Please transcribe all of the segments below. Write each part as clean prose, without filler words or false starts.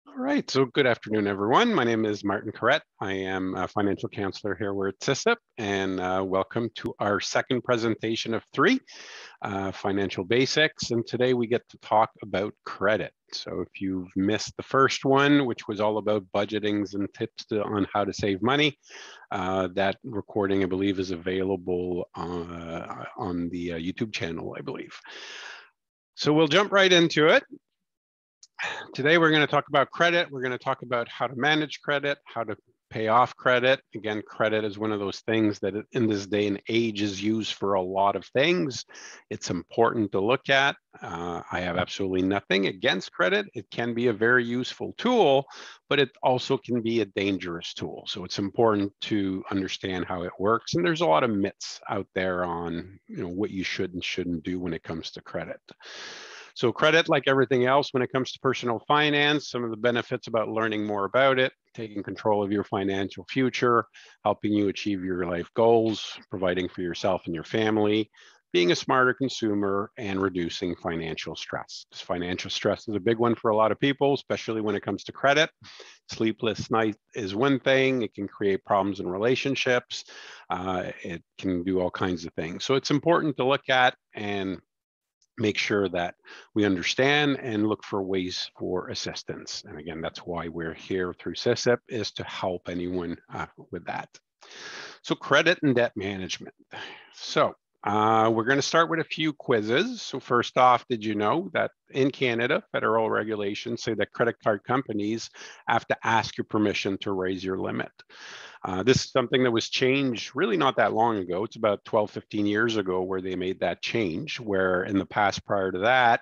All right, so good afternoon, everyone. My name is Martin Corrett. I am a financial counselor here. We're at SISIP, and welcome to our second presentation of three, financial basics. And today we get to talk about credit. So if you've missed the first one, which was all about budgetings and tips on how to save money, that recording, I believe, is available on the YouTube channel, I believe. So we'll jump right into it. Today, we're going to talk about credit. We're going to talk about how to manage credit, how to pay off credit. Again, credit is one of those things that in this day and age is used for a lot of things. It's important to look at. I have absolutely nothing against credit. It can be a very useful tool, but it also can be a dangerous tool. So it's important to understand how it works. And there's a lot of myths out there on what you should and shouldn't do when it comes to credit. So credit, like everything else, when it comes to personal finance, some of the benefits about learning more about it, taking control of your financial future, helping you achieve your life goals, providing for yourself and your family, being a smarter consumer, and reducing financial stress. Financial stress is a big one for a lot of people, especially when it comes to credit. Sleepless night is one thing. It can create problems in relationships. It can do all kinds of things. So it's important to look at and make sure that we understand and look for ways for assistance. And again, that's why we're here through SISIP, is to help anyone with that. So credit and debt management. So we're going to start with a few quizzes. So first off, did you know that in Canada, federal regulations say that credit card companies have to ask your permission to raise your limit? This is something that was changed really not that long ago. It's about 12, 15 years ago where they made that change, where in the past prior to that,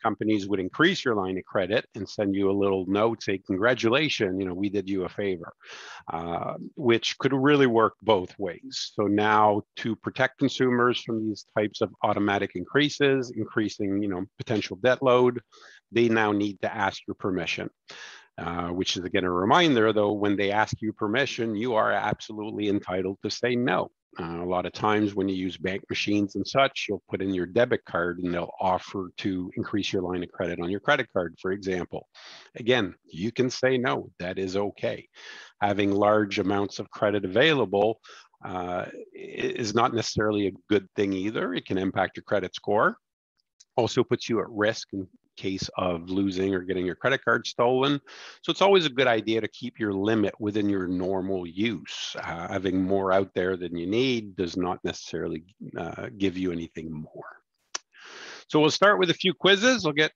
companies would increase your line of credit and send you a little note saying, congratulations, we did you a favor, which could really work both ways. So now to protect consumers from these types of automatic increases, increasing, potential debt load, they now need to ask your permission. Which is, again, a reminder, though, when they ask you permission, you are absolutely entitled to say no. A lot of times when you use bank machines and such, you'll put in your debit card and they'll offer to increase your line of credit on your credit card, for example. Again, you can say no. That is okay. Having large amounts of credit available is not necessarily a good thing either. It can impact your credit score. Also puts you at risk in case of losing or getting your credit card stolen. So it's always a good idea to keep your limit within your normal use. Having more out there than you need does not necessarily give you anything more. So we'll start with a few quizzes. I'll get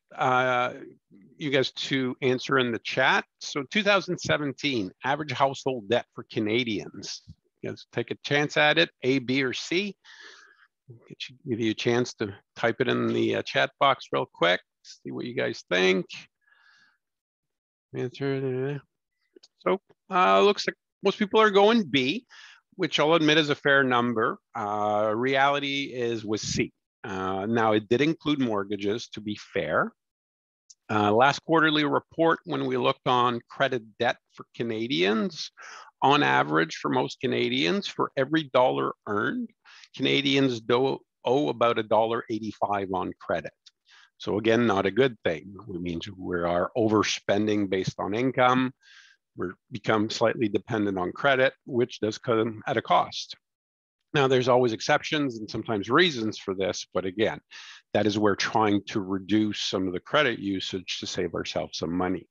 you guys to answer in the chat. So 2017, average household debt for Canadians. You guys take a chance at it, A, B, or C. Give you a chance to type it in the chat box real quick. See what you guys think. Answer. So looks like most people are going B, which I'll admit is a fair number. Reality was C. Now it did include mortgages, to be fair. Last quarterly report, when we looked on credit debt for Canadians, on average for most Canadians, for every dollar earned, Canadians owe about $1.85 on credit. So again, not a good thing. It means we are overspending based on income. We're become slightly dependent on credit, which does come at a cost. Now, there's always exceptions and sometimes reasons for this, but again, that is where trying to reduce some of the credit usage to save ourselves some money.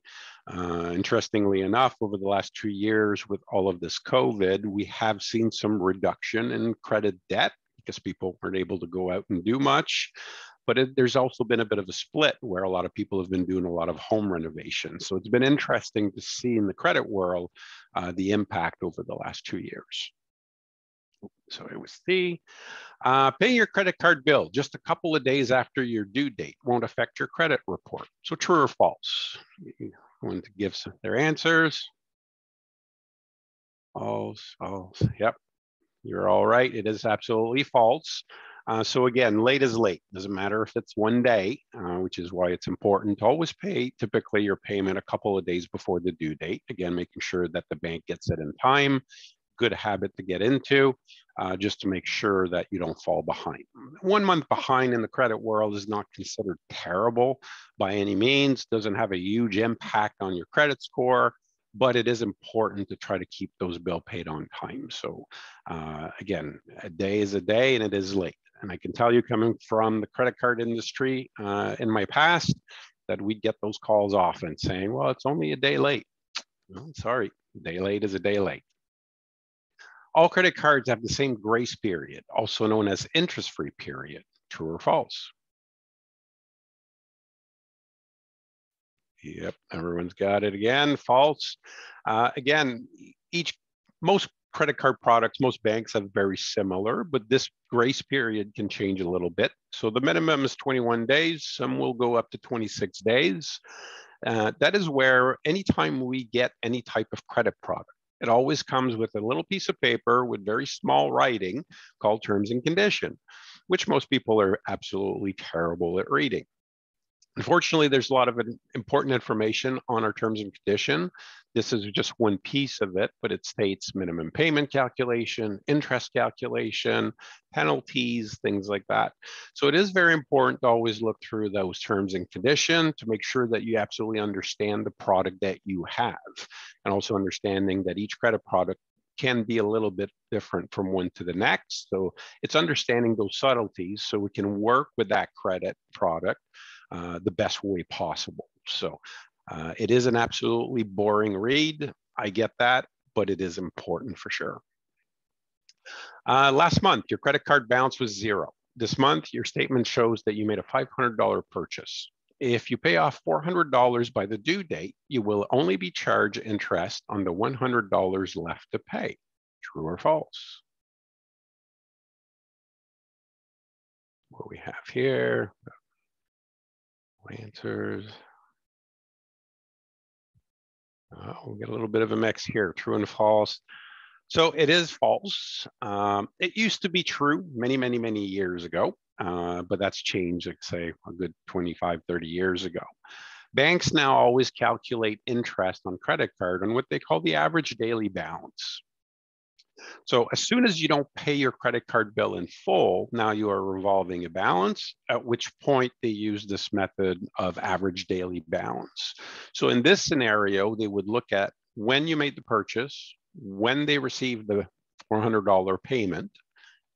Interestingly enough, over the last 2 years with all of this COVID, we have seen some reduction in credit debt because people weren't able to go out and do much. But there's also been a bit of a split where a lot of people have been doing a lot of home renovations. So it's been interesting to see in the credit world the impact over the last 2 years. So it was C. Paying your credit card bill just a couple of days after your due date won't affect your credit report. So true or false? Going to give their answers. False, false. Yep, you're all right. It is absolutely false. So again, late is late. Doesn't matter if it's 1 day, which is why it's important to always pay typically your payment a couple of days before the due date. Again, making sure that the bank gets it in time. Good habit to get into, just to make sure that you don't fall behind. 1 month behind in the credit world is not considered terrible. by any means, doesn't have a huge impact on your credit score, but it is important to try to keep those bills paid on time. So again, a day is a day and it is late. And I can tell you, coming from the credit card industry in my past, that we'd get those calls often saying, well, it's only a day late. Well, sorry, a day late is a day late. All credit cards have the same grace period, also known as interest-free period. True or false? Yep, everyone's got it again. False. Again, most credit card products, most banks have very similar, but this grace period can change a little bit. So the minimum is 21 days. Some will go up to 26 days. That is where anytime we get any type of credit product, it always comes with a little piece of paper with very small writing called terms and condition, which most people are absolutely terrible at reading. Unfortunately, there's a lot of important information on our terms and condition. This is just one piece of it, but it states minimum payment calculation, interest calculation, penalties, things like that. So it is very important to always look through those terms and condition to make sure that you absolutely understand the product that you have, and also understanding that each credit product can be a little bit different from one to the next. So it's understanding those subtleties so we can work with that credit product the best way possible. So it is an absolutely boring read. I get that, but it is important for sure. Last month, your credit card balance was $0. This month, your statement shows that you made a $500 purchase. If you pay off $400 by the due date, you will only be charged interest on the $100 left to pay. True or false? What we have here, answers. We'll get a little bit of a mix here, true and false. So it is false. It used to be true many years ago, but that's changed, like say, a good 25, 30 years ago. Banks now always calculate interest on credit card on what they call the average daily balance. So as soon as you don't pay your credit card bill in full, now you are revolving a balance, at which point they use this method of average daily balance. So in this scenario, they would look at when you made the purchase, when they received the $400 payment,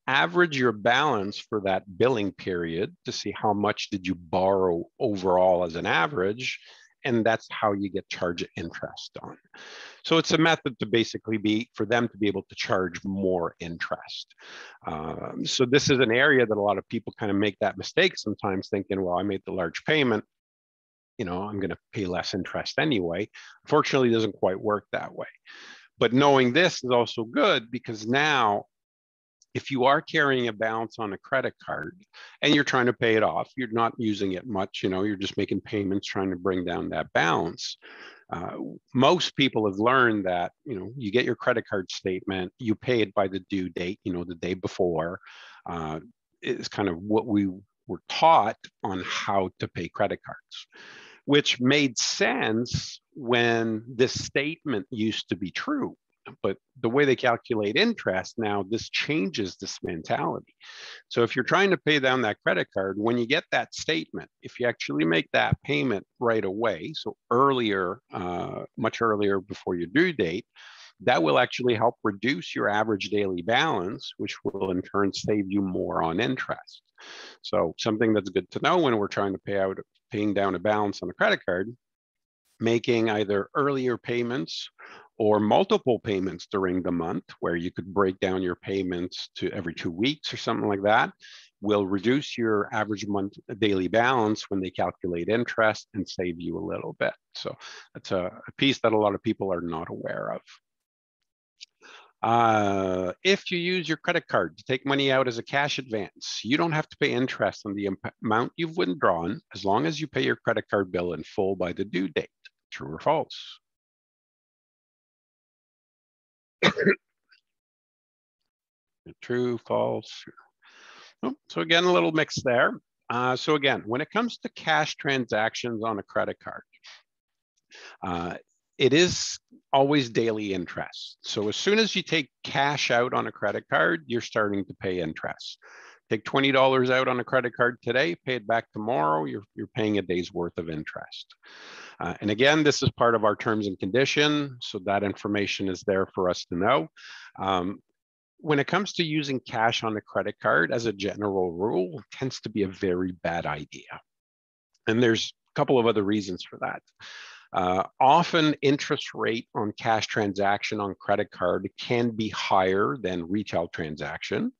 average your balance for that billing period to see how much did you borrow overall as an average, and that's how you get charged interest on. So it's a method to basically be for them to be able to charge more interest. So this is an area that a lot of people kind of make that mistake sometimes, thinking, well, I made the large payment, you know, I'm going to pay less interest anyway. Unfortunately, it doesn't quite work that way. But knowing this is also good, because now if you are carrying a balance on a credit card and you're trying to pay it off, you're not using it much, you know, you're just making payments, trying to bring down that balance. Most people have learned that, you know, you get your credit card statement, you pay it by the due date, you know, the day before. It's kind of what we were taught on how to pay credit cards, which made sense when this statement used to be true. But the way they calculate interest now, this changes this mentality. So if you're trying to pay down that credit card, when you get that statement, if you actually make that payment right away, so earlier, much earlier before your due date, that will actually help reduce your average daily balance, which will in turn save you more on interest. So something that's good to know when we're trying to paying down a balance on a credit card, making either earlier payments or multiple payments during the month, where you could break down your payments to every 2 weeks or something like that, will reduce your average month daily balance when they calculate interest and save you a little bit. So that's a piece that a lot of people are not aware of. If you use your credit card to take money out as a cash advance, you don't have to pay interest on the amount you've withdrawn, as long as you pay your credit card bill in full by the due date. True or false? True, false. Oh, so again, a little mix there. So again, when it comes to cash transactions on a credit card, it is always daily interest. So as soon as you take cash out on a credit card, you're starting to pay interest. Take $20 out on a credit card today, pay it back tomorrow, you're paying a day's worth of interest. And again, this is part of our terms and condition, so that information is there for us to know. When it comes to using cash on a credit card, as a general rule, it tends to be a very bad idea. And there's a couple of other reasons for that. Often interest rate on cash transaction on credit card can be higher than retail transaction.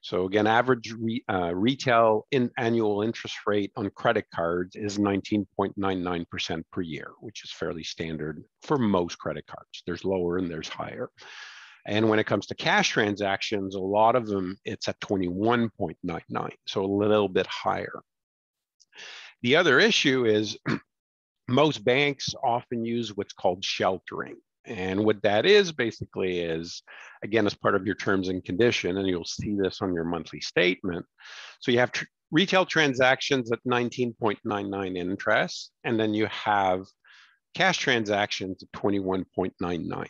So again, average retail annual interest rate on credit cards is 19.99% per year, which is fairly standard for most credit cards. There's lower and there's higher. And when it comes to cash transactions, a lot of them, it's at 21.99, so a little bit higher. The other issue is most banks often use what's called sheltering. And what that is basically is, again, as part of your terms and condition, and you'll see this on your monthly statement. So you have retail transactions at 19.99 interest, and then you have cash transactions at 21.99.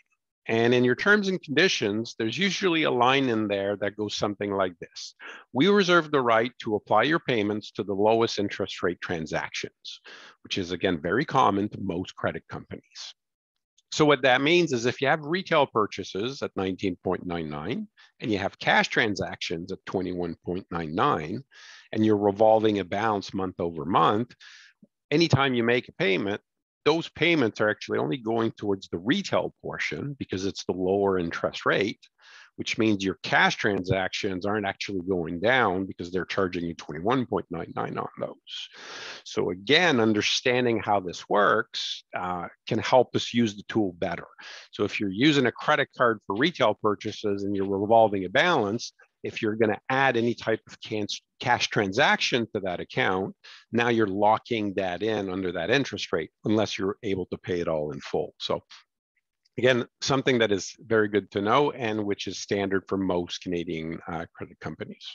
And in your terms and conditions, there's usually a line in there that goes something like this. We reserve the right to apply your payments to the lowest interest rate transactions, which is, again, very common to most credit companies. So what that means is if you have retail purchases at 19.99 and you have cash transactions at 21.99 and you're revolving a balance month over month, anytime you make a payment, those payments are actually only going towards the retail portion because it's the lower interest rate, which means your cash transactions aren't actually going down because they're charging you 21.99 on those. So again, understanding how this works can help us use the tool better. So if you're using a credit card for retail purchases and you're revolving a balance, if you're going to add any type of cash transaction to that account, now you're locking that in under that interest rate unless you're able to pay it all in full. So again, something that is very good to know and which is standard for most Canadian credit companies.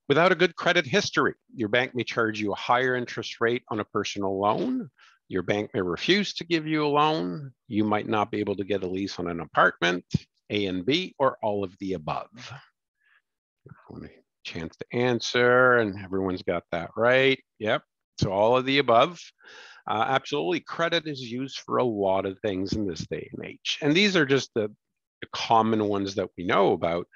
Without a good credit history, your bank may charge you a higher interest rate on a personal loan. Your bank may refuse to give you a loan. You might not be able to get a lease on an apartment, A and B, or all of the above. Chance to answer, and everyone's got that right. Yep, so all of the above. Absolutely, credit is used for a lot of things in this day and age. And these are just the common ones that we know about.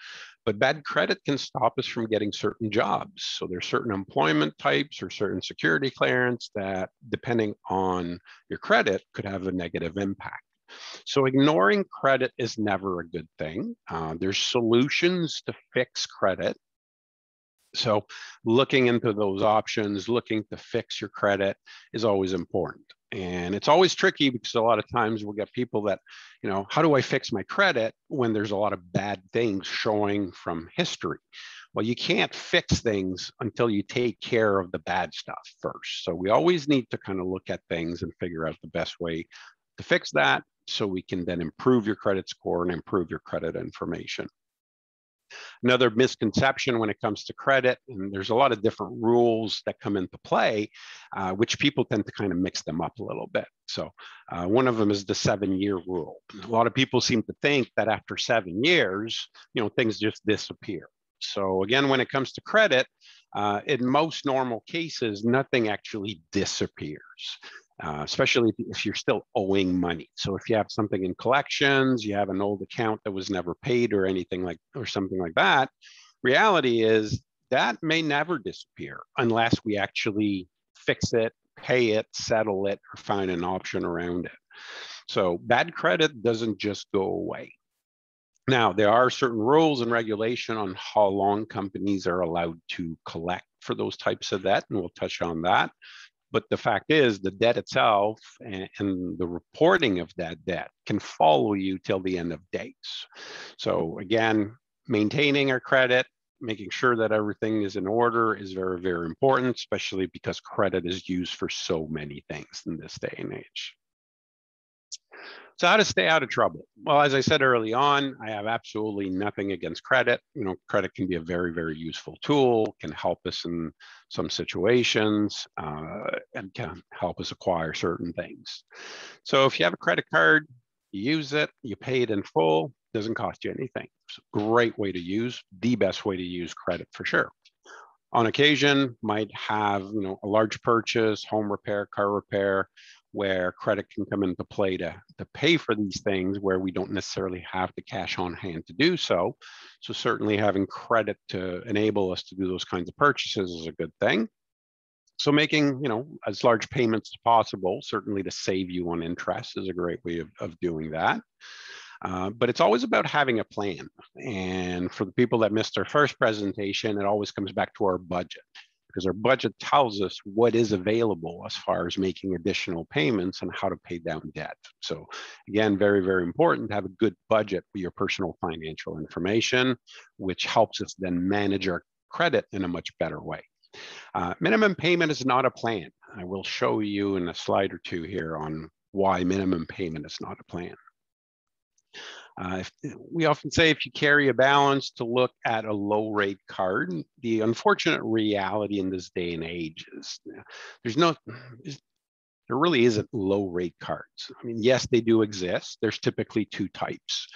But bad credit can stop us from getting certain jobs. So there's certain employment types or certain security clearance that, depending on your credit, could have a negative impact. So ignoring credit is never a good thing. There's solutions to fix credit. So looking into those options, looking to fix your credit is always important. And it's always tricky because a lot of times we'll get people that, you know, how do I fix my credit when there's a lot of bad things showing from history? Well, you can't fix things until you take care of the bad stuff first. So we always need to kind of look at things and figure out the best way to fix that so we can then improve your credit score and improve your credit information. Another misconception when it comes to credit, and there's a lot of different rules that come into play, which people tend to kind of mix them up a little bit. So one of them is the 7-year rule. A lot of people seem to think that after 7 years, you know, things just disappear. So again, when it comes to credit, in most normal cases, nothing actually disappears. Especially if you're still owing money. So if you have something in collections, you have an old account that was never paid or anything like, or something like that, reality is that may never disappear unless we actually fix it, pay it, settle it, or find an option around it. So bad credit doesn't just go away. Now, there are certain rules and regulation on how long companies are allowed to collect for those types of debt, and we'll touch on that. But the fact is, the debt itself and the reporting of that debt can follow you till the end of days. So again, maintaining our credit, making sure that everything is in order is very, very important, especially because credit is used for so many things in this day and age. So how to stay out of trouble? Well, as I said early on, I have absolutely nothing against credit. You know, credit can be a very, very useful tool, can help us in some situations, and can help us acquire certain things. So if you have a credit card, you use it, you pay it in full, doesn't cost you anything. Great way to use, the best way to use credit for sure. On occasion, might have a large purchase, home repair, car repair, where credit can come into play to pay for these things where we don't necessarily have the cash on hand to do so. So certainly having credit to enable us to do those kinds of purchases is a good thing. So making as large payments as possible, certainly to save you on interest, is a great way of doing that. But it's always about having a plan. And for the people that missed our first presentation, it always comes back to our budget, because our budget tells us what is available as far as making additional payments and how to pay down debt. So again, very, very important to have a good budget for your personal financial information, which helps us then manage our credit in a much better way. Minimum payment is not a plan. I will show you in a slide or two here on why minimum payment is not a plan. We often say if you carry a balance to look at a low rate card. The unfortunate reality in this day and age is there really isn't low rate cards. I mean, yes, they do exist. There's typically two types.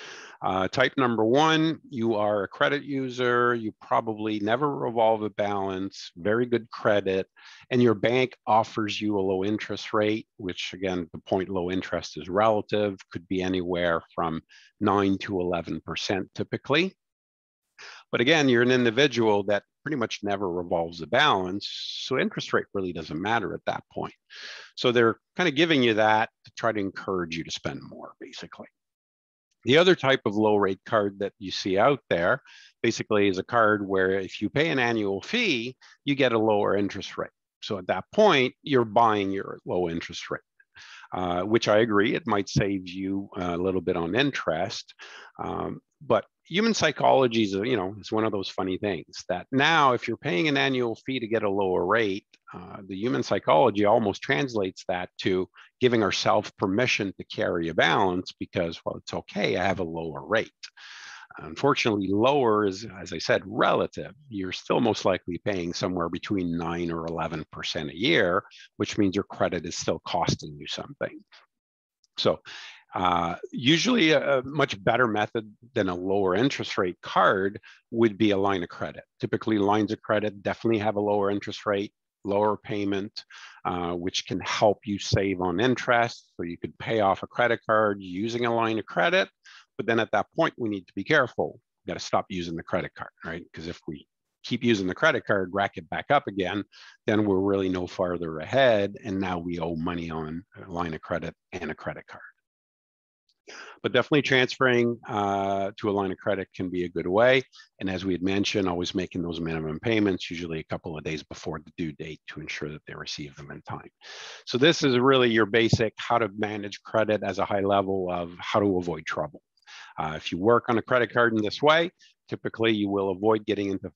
Type number one, you are a credit user, you probably never revolve a balance, very good credit, and your bank offers you a low interest rate, which again, the point low interest is relative, could be anywhere from 9 to 11% typically. But again, you're an individual that pretty much never revolves a balance, so interest rate really doesn't matter at that point. So they're kind of giving you that to try to encourage you to spend more, basically. The other type of low rate card that you see out there basically is a card where if you pay an annual fee, you get a lower interest rate. So at that point, you're buying your low interest rate, which I agree, it might save you a little bit on interest. But human psychology is, is one of those funny things that now if you're paying an annual fee to get a lower rate, the human psychology almost translates that to giving ourselves permission to carry a balance because, well, it's okay, I have a lower rate. Unfortunately, lower is, as I said, relative. You're still most likely paying somewhere between 9 or 11% a year, which means your credit is still costing you something. So usually a much better method than a lower interest rate card would be a line of credit. Typically, lines of credit definitely have a lower interest rate, lower payment, which can help you save on interest. So you could pay off a credit card using a line of credit, but then at that point, we need to be careful. We've got to stop using the credit card, right? Because if we keep using the credit card, rack it back up again, then we're really no farther ahead. And now we owe money on a line of credit and a credit card. But definitely transferring to a line of credit can be a good way. And as we had mentioned, always making those minimum payments, usually a couple of days before the due date to ensure that they receive them in time. So this is really your basic how to manage credit as a high level of how to avoid trouble. If you work on a credit card in this way, typically you will avoid getting into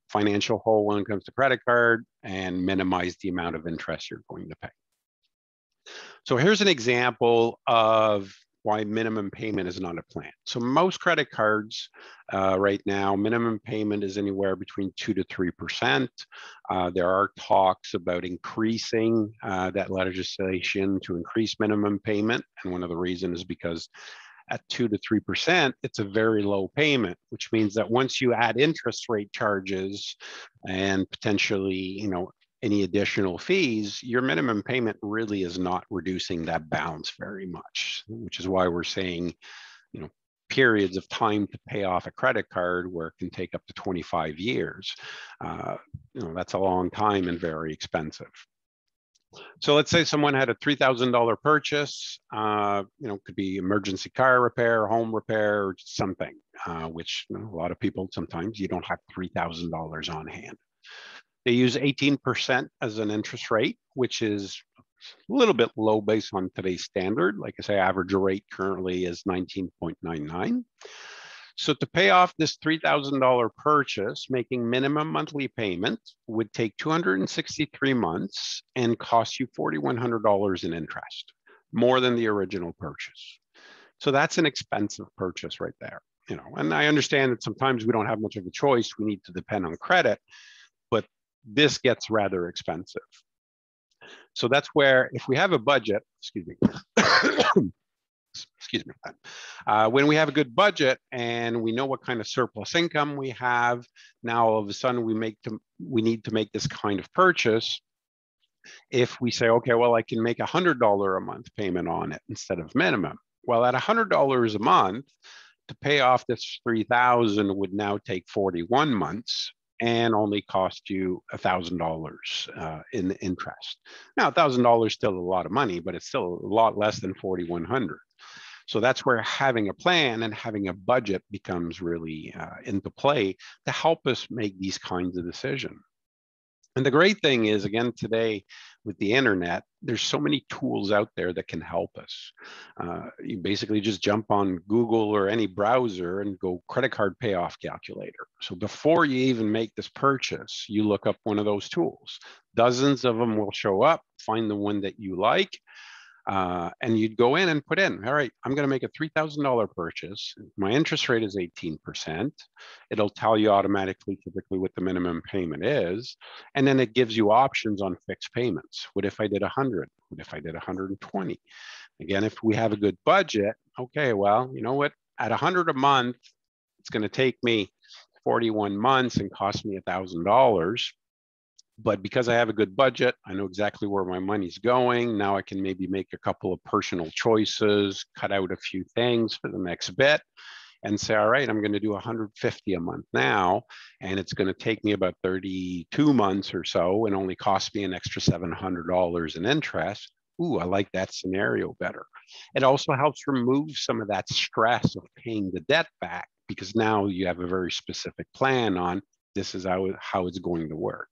financial hole when it comes to credit card and minimize the amount of interest you're going to pay. So here's an example of why minimum payment is not a plan. So most credit cards right now, minimum payment is anywhere between 2 to 3%. There are talks about increasing that legislation to increase minimum payment. And one of the reasons is because at 2 to 3%, it's a very low payment, which means that once you add interest rate charges and potentially, any additional fees, your minimum payment really is not reducing that balance very much, which is why we're saying, periods of time to pay off a credit card where it can take up to 25 years. That's a long time and very expensive. So let's say someone had a $3,000 purchase, could be emergency car repair, home repair, or something, which a lot of people, sometimes you don't have $3,000 on hand. They use 18% as an interest rate, which is a little bit low based on today's standard. Like I say, average rate currently is 19.99. So to pay off this $3,000 purchase, making minimum monthly payment would take 263 months and cost you $4,100 in interest, more than the original purchase. So that's an expensive purchase right there. And I understand that sometimes we don't have much of a choice. We need to depend on credit, but this gets rather expensive. So that's where, if we have a budget, excuse excuse me, when we have a good budget and we know what kind of surplus income we have, now all of a sudden we need to make this kind of purchase. If we say, okay, well, I can make $100 a month payment on it instead of minimum. Well, at $100 a month, to pay off this $3,000 would now take 41 months and only cost you $1,000 in interest. Now, $1,000 is still a lot of money, but it's still a lot less than 4,100. So that's where having a plan and having a budget becomes really into play to help us make these kinds of decisions. And the great thing is, again, today with the internet, there's so many tools out there that can help us. You basically just jump on Google or any browser and go credit card payoff calculator. So before you even make this purchase, you look up one of those tools. Dozens of them will show up, find the one that you like. And you'd go in and put in, all right, I'm going to make a $3,000 purchase. My interest rate is 18%. It'll tell you automatically, typically, what the minimum payment is. And then it gives you options on fixed payments. What if I did 100? What if I did 120? Again, if we have a good budget, okay, well, you know what? At 100 a month, it's going to take me 41 months and cost me $1,000. But because I have a good budget, I know exactly where my money's going. Now I can maybe make a couple of personal choices, cut out a few things for the next bit, and say, all right, I'm going to do 150 a month now, and it's going to take me about 32 months or so and only cost me an extra $700 in interest. Ooh, I like that scenario better. It also helps remove some of that stress of paying the debt back, because now you have a very specific plan on this is how it's going to work.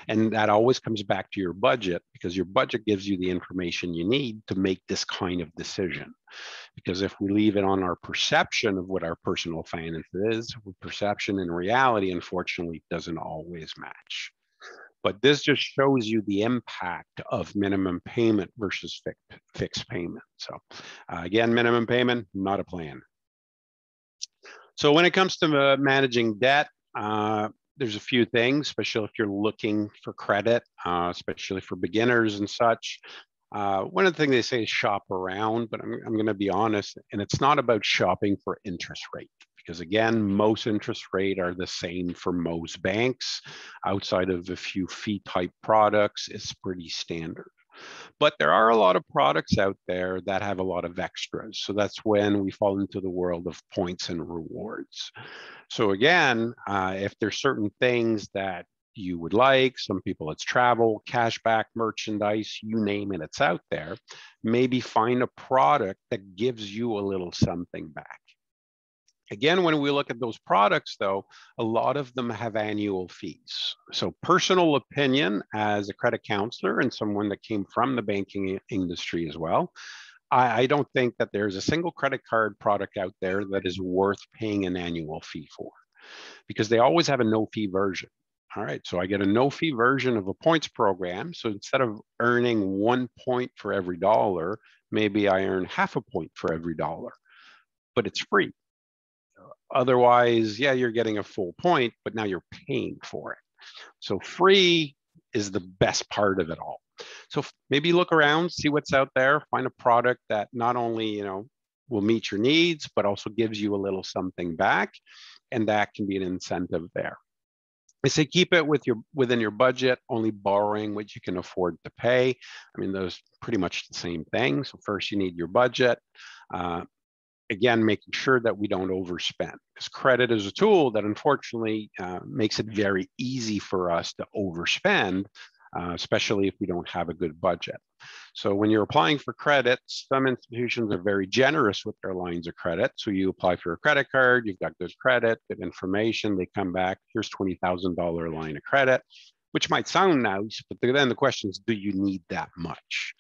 And that always comes back to your budget, because your budget gives you the information you need to make this kind of decision. Because if we leave it on our perception of what our personal finance is, perception and reality, unfortunately, doesn't always match. But this just shows you the impact of minimum payment versus fixed payment. So again, minimum payment, not a plan. So when it comes to managing debt, there's a few things, especially if you're looking for credit, especially for beginners and such. One of the things they say is shop around, but I'm going to be honest, and it's not about shopping for interest rate, because again, most interest rate are the same for most banks. Outside of a few fee type products, it's pretty standard. But there are a lot of products out there that have a lot of extras. So that's when we fall into the world of points and rewards. So again, if there's certain things that you would like, some people it's travel, cashback, merchandise, you name it, it's out there. Maybe find a product that gives you a little something back. Again, when we look at those products, though, a lot of them have annual fees. So personal opinion as a credit counselor and someone that came from the banking industry as well, I don't think that there's a single credit card product out there that is worth paying an annual fee for, because they always have a no fee version. All right, so I get a no fee version of a points program. So instead of earning 1 point for every dollar, maybe I earn half a point for every dollar, but it's free. Otherwise, yeah, you're getting a full point, but now you're paying for it. So free is the best part of it all. So maybe look around, see what's out there, find a product that not only, will meet your needs, but also gives you a little something back. And that can be an incentive there. I say keep it within your budget, only borrowing what you can afford to pay. I mean, those pretty much the same thing. So first you need your budget. Again, making sure that we don't overspend, because credit is a tool that unfortunately makes it very easy for us to overspend, especially if we don't have a good budget. So when you're applying for credit, some institutions are very generous with their lines of credit. So you apply for a credit card, you've got good credit, good information, they come back, here's $20,000 line of credit, which might sound nice, but then the question is, do you need that much?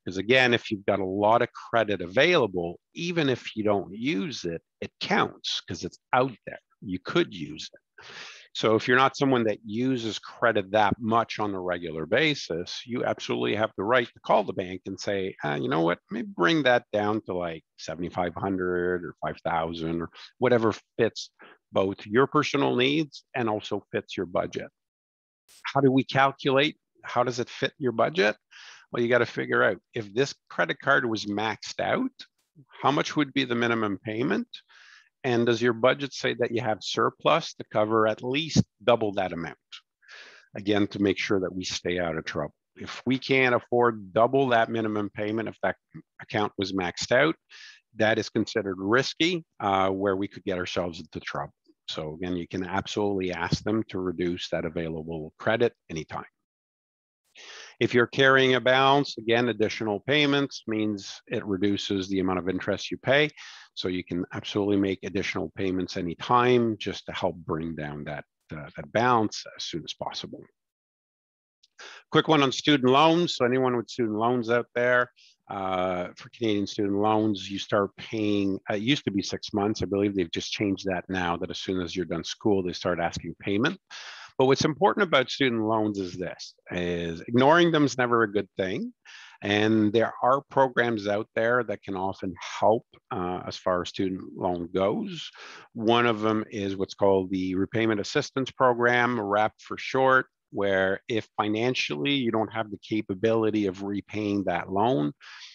Because again, if you've got a lot of credit available, even if you don't use it, it counts because it's out there. You could use it. So if you're not someone that uses credit that much on a regular basis, you absolutely have the right to call the bank and say, you know what, maybe bring that down to like 7,500 or 5,000 or whatever fits both your personal needs and also fits your budget. How do we calculate? How does it fit your budget? Well, you got to figure out if this credit card was maxed out, How much would be the minimum payment? And does your budget say that you have surplus to cover at least double that amount? Again, to make sure that we stay out of trouble. If we can't afford double that minimum payment, if that account was maxed out, that is considered risky, where we could get ourselves into trouble. So again, you can absolutely ask them to reduce that available credit anytime. If you're carrying a balance, again, additional payments means it reduces the amount of interest you pay. So you can absolutely make additional payments anytime just to help bring down that balance as soon as possible. Quick one on student loans. So anyone with student loans out there, for Canadian student loans, you start paying, it used to be 6 months. I believe they've just changed that now, that as soon as you're done school, they start asking payment. But what's important about student loans is this, is ignoring them is never a good thing. And there are programs out there that can often help as far as student loan goes. One of them is what's called the Repayment Assistance Program, RAP for short, where if financially you don't have the capability of repaying that loan,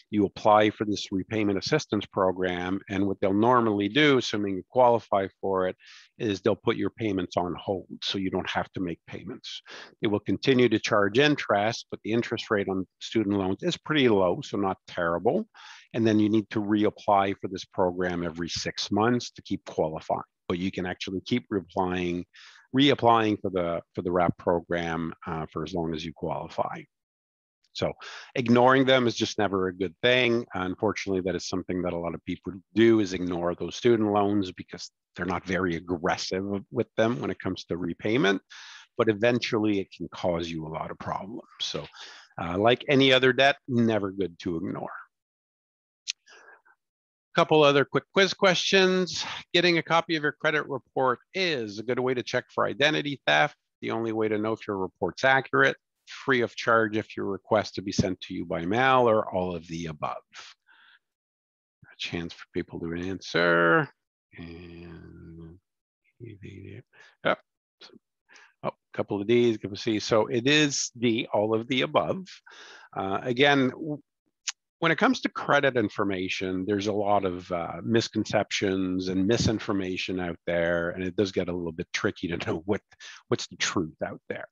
you apply for this repayment assistance program. And what they'll normally do, assuming you qualify for it, is they'll put your payments on hold so you don't have to make payments. They will continue to charge interest, but the interest rate on student loans is pretty low, so not terrible. And then you need to reapply for this program every 6 months to keep qualifying. But you can actually keep reapplying for the RAP program for as long as you qualify. So ignoring them is just never a good thing. Unfortunately, that is something that a lot of people do, is ignore those student loans because they're not very aggressive with them when it comes to repayment, but eventually it can cause you a lot of problems. So like any other debt, never good to ignore. Couple other quick quiz questions. Getting a copy of your credit report is a good way to check for identity theft. The only way to know if your report's accurate. Free of charge if you request to be sent to you by mail, or all of the above. A chance for people to answer. And a couple of D's, couple of C's. So it is D, all of the above. Again, when it comes to credit information, there's a lot of misconceptions and misinformation out there, and it does get a little bit tricky to know what's the truth out there.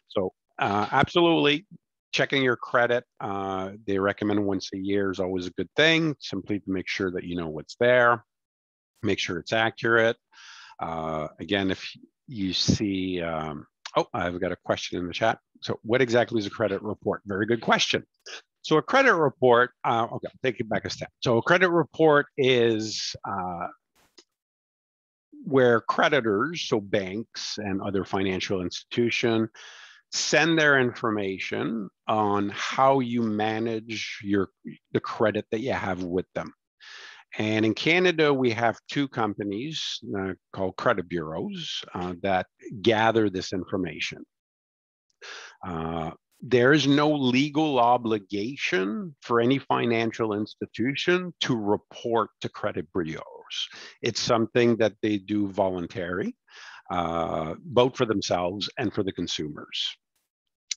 So absolutely, checking your credit, they recommend once a year is always a good thing, simply to make sure that you know what's there, make sure it's accurate. Again, if you see, oh, I've got a question in the chat. So what exactly is a credit report? Very good question. So a credit report, okay, I'll take it back a step. So a credit report is where creditors, so banks and other financial institutions, send their information on how you manage the credit that you have with them. And in Canada, we have two companies called credit bureaus that gather this information. There is no legal obligation for any financial institution to report to credit bureaus. It's something that they do voluntary, both for themselves and for the consumers.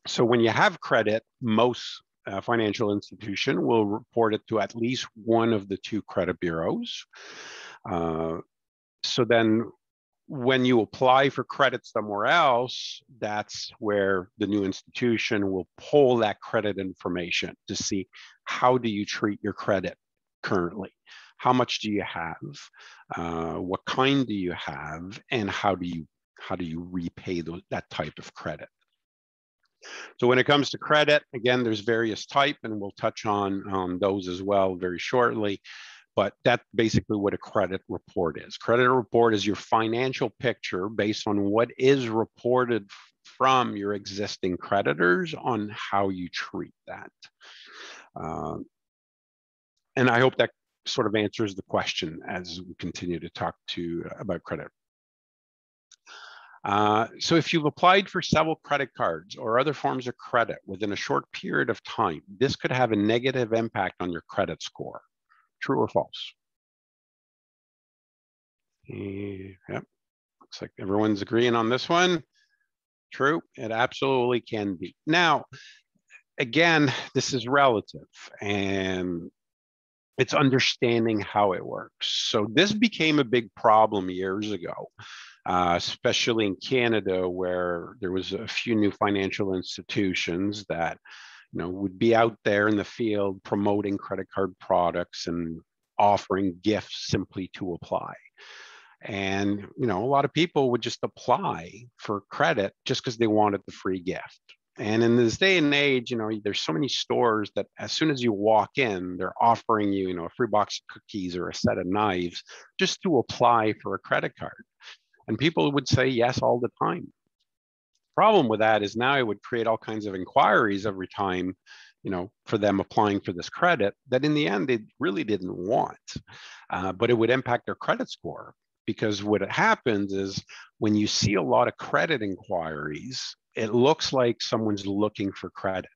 So when you have credit, most financial institution will report it to at least one of the two credit bureaus. So then when you apply for credit somewhere else, that's where the new institution will pull that credit information to see, how do you treat your credit currently? How much do you have? What kind do you have? And how do you repay that type of credit? So when it comes to credit, again, there's various types, and we'll touch on those as well very shortly. But that's basically what a credit report is. Credit report is your financial picture based on what is reported from your existing creditors on how you treat that. And I hope that sort of answers the question as we continue to talk about credit. So if you've applied for several credit cards or other forms of credit within a short period of time, this could have a negative impact on your credit score. True or false? Yep, looks like everyone's agreeing on this one. True, it absolutely can be. Now, again, this is relative, and It's understanding how it works. So this became a big problem years ago, especially in Canada, where there was a few new financial institutions that would be out there in the field promoting credit card products and offering gifts simply to apply. And, a lot of people would just apply for credit just because they wanted the free gift. And in this day and age, there's so many stores that as soon as you walk in, they're offering you, a free box of cookies or a set of knives just to apply for a credit card. And people would say yes all the time. Problem with that is now it would create all kinds of inquiries every time, for them applying for this credit that in the end they really didn't want, but it would impact their credit score. Because what happens is when you see a lot of credit inquiries, it looks like someone's looking for credit.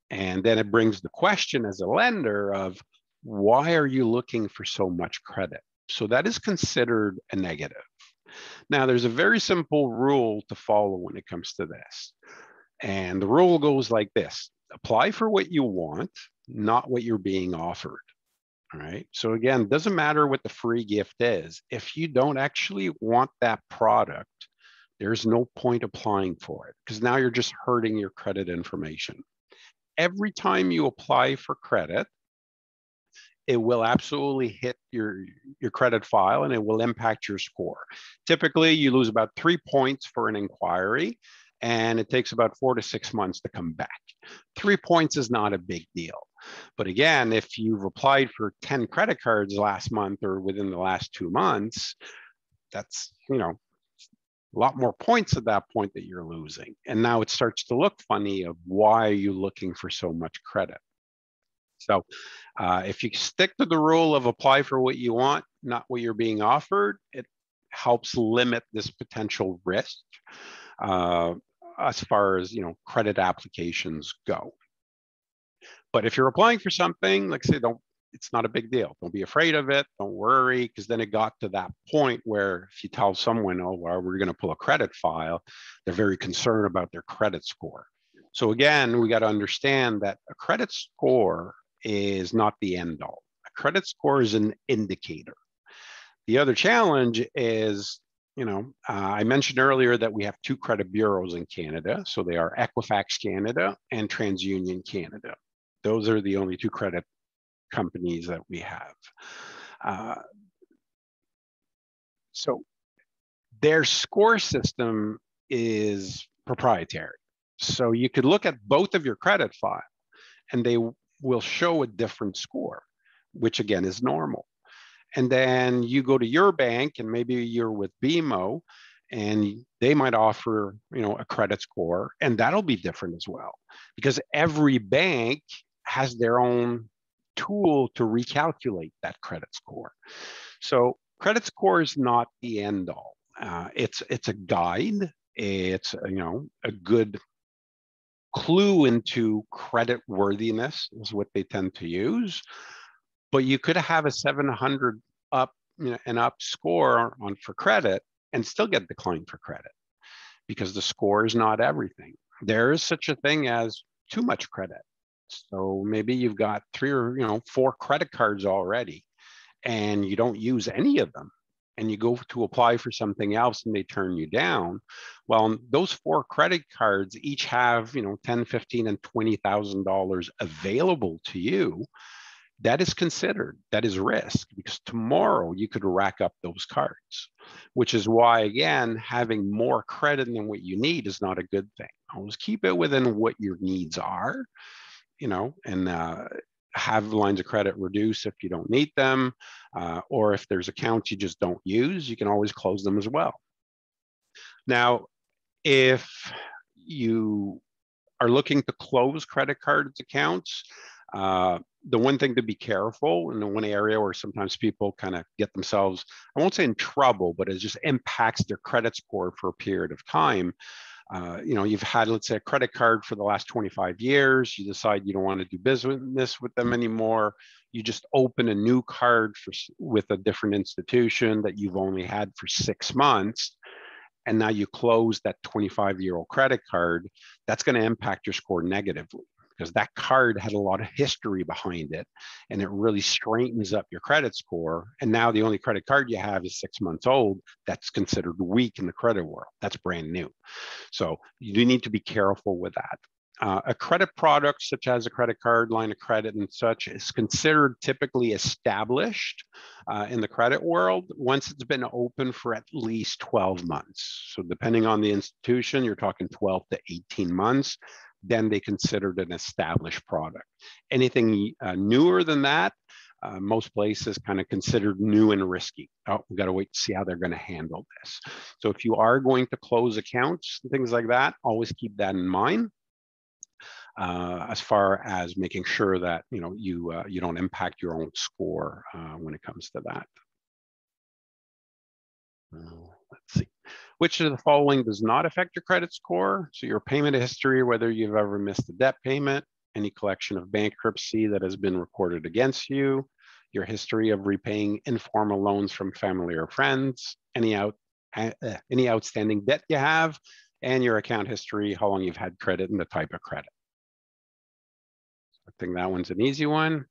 And then it brings the question as a lender of, why are you looking for so much credit? So that is considered a negative. Now, there's a very simple rule to follow when it comes to this. And the rule goes like this: apply for what you want, not what you're being offered. All right. So again, it doesn't matter what the free gift is. If you don't actually want that product, there's no point applying for it, because now you're just hurting your credit information. Every time you apply for credit, it will absolutely hit your credit file and it will impact your score. Typically, you lose about 3 points for an inquiry, and it takes about 4 to 6 months to come back. 3 points is not a big deal. But again, if you've applied for 10 credit cards last month or within the last 2 months, that's, a lot more points at that point that you're losing. And now it starts to look funny of, why are you looking for so much credit? So if you stick to the rule of apply for what you want, not what you're being offered, it helps limit this potential risk as far as, credit applications go. But if you're applying for something, like I say, it's not a big deal. Don't be afraid of it. Don't worry, because then it got to that point where if you tell someone, oh, well, we're going to pull a credit file, they're very concerned about their credit score. So again, we got to understand that a credit score is not the end all. A credit score is an indicator. The other challenge is, I mentioned earlier that we have 2 credit bureaus in Canada. So they are Equifax Canada and TransUnion Canada. Those are the only 2 credit companies that we have. So their score system is proprietary. So you could look at both of your credit file and they will show a different score, which again is normal. And then you go to your bank and maybe you're with BMO and they might offer, a credit score, and that'll be different as well, because every bank has their own tool to recalculate that credit score. So credit score is not the end all. It's a guide. It's a good clue into credit worthiness is what they tend to use. But you could have a 700 up and up score for credit and still get declined for credit, because the score is not everything. There is such a thing as too much credit. So maybe you've got 3 or 4 credit cards already and you don't use any of them, and you go to apply for something else and they turn you down. Well, those 4 credit cards each have, $10, $15, and $20,000 available to you. That is considered, that is risk, because tomorrow you could rack up those cards, which is why, again, having more credit than what you need is not a good thing. Always keep it within what your needs are, and have lines of credit reduce if you don't need them, or if there's accounts you just don't use, you can always close them as well. Now, if you are looking to close credit cards accounts, the one thing to be careful, and the one area where sometimes people kind of get themselves, I won't say in trouble, but it just impacts their credit score for a period of time. You've had, let's say, a credit card for the last 25 years. You decide you don't want to do business with them anymore. You just open a new card with a different institution that you've only had for 6 months. And now you close that 25-year-old credit card. That's going to impact your score negatively. because that card had a lot of history behind it, and it really straightens up your credit score. And now the only credit card you have is 6 months old. That's considered weak in the credit world. That's brand new. So you do need to be careful with that. A credit product, such as a credit card, line of credit, and such, is considered typically established in the credit world once it's been open for at least 12 months. So depending on the institution, you're talking 12 to 18 months, then they considered an established product. Anything newer than that, most places kind of considered new and risky. Oh, we've got to wait to see how they're going to handle this. So if you are going to close accounts and things like that, always keep that in mind. As far as making sure that you don't impact your own score when it comes to that. Let's see. Which of the following does not affect your credit score? So your payment history, whether you've ever missed a debt payment, any collection of bankruptcy that has been recorded against you, your history of repaying informal loans from family or friends, any outstanding debt you have, and your account history, how long you've had credit and the type of credit. I think that one's an easy one.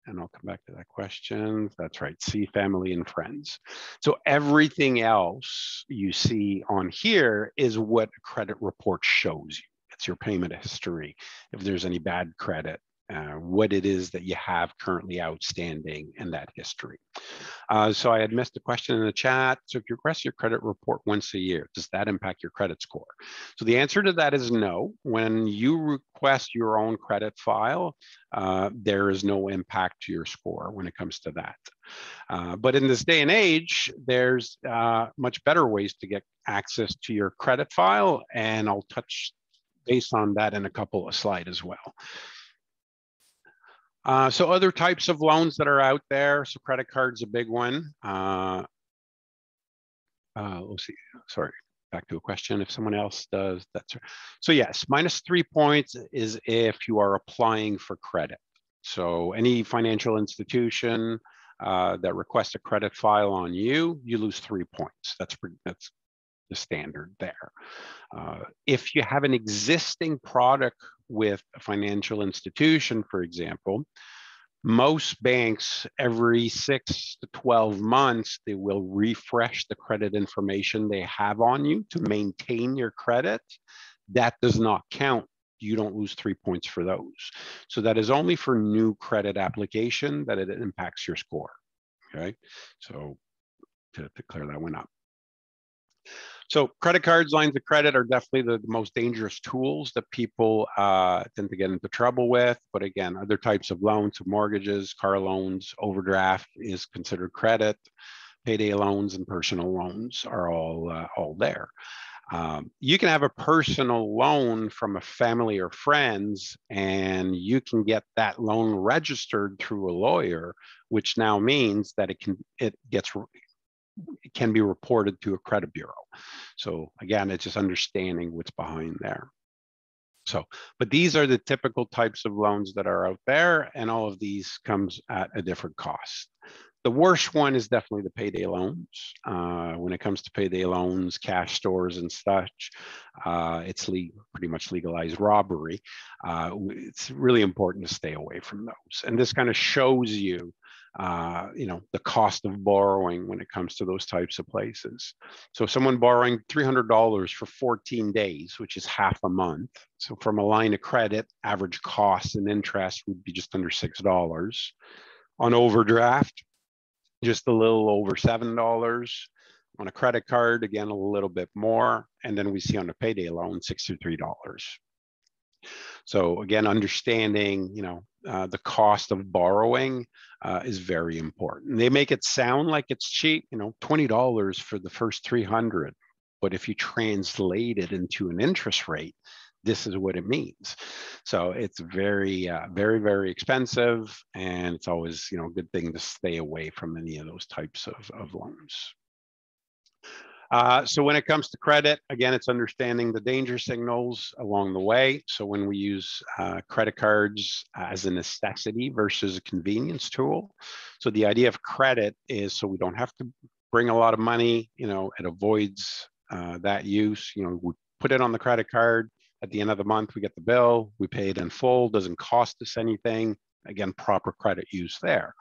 And I'll come back to that question. That's right, see family and friends. So everything else you see on here is what a credit report shows you. It's your payment history, if there's any bad credit, what it is that you have currently outstanding, and that history. So I had missed a question in the chat. So if you request your credit report once a year, does that impact your credit score? So the answer to that is no. When you request your own credit file, there is no impact to your score when it comes to that. But in this day and age, there's much better ways to get access to your credit file, and I'll touch base on that in a couple of slides as well. So other types of loans that are out there. So credit card's a big one. Let's see, sorry, back to a question. If someone else does, that's right. So yes, -3 points is if you are applying for credit. So any financial institution that requests a credit file on you, you lose 3 points. That's the standard there. If you have an existing product with a financial institution, for example, most banks every 6 to 12 months, they will refresh the credit information they have on you to maintain your credit. That does not count. You don't lose 3 points for those. So that is only for new credit application that it impacts your score. Okay, so to clear that one up. So credit cards, lines of credit are definitely the most dangerous tools that people tend to get into trouble with. But again, other types of loans, so mortgages, car loans, overdraft is considered credit. Payday loans and personal loans are all there. You can have a personal loan from a family or friends, and you can get that loan registered through a lawyer, which now means that it can be reported to a credit bureau. So again, it's just understanding what's behind there. So, but these are the typical types of loans that are out there, and all of these comes at a different cost. The worst one is definitely the payday loans. When it comes to payday loans, cash stores and such, it's pretty much legalized robbery. It's really important to stay away from those. And this kind of shows you the cost of borrowing when it comes to those types of places. So someone borrowing $300 for 14 days, which is half a month. So from a line of credit, average cost and interest would be just under $6. On overdraft, just a little over $7. On a credit card, again, a little bit more. And then we see on a payday loan, $63. So again, understanding, the cost of borrowing is very important. They make it sound like it's cheap, $20 for the first 300. But if you translate it into an interest rate, this is what it means. So it's very, very, very expensive. And it's always, a good thing to stay away from any of those types of loans. So when it comes to credit, again, it's understanding the danger signals along the way. So when we use credit cards as a necessity versus a convenience tool. So the idea of credit is so we don't have to bring a lot of money, it avoids that use. We put it on the credit card. At the end of the month, we get the bill, we pay it in full, doesn't cost us anything. Again, proper credit use there.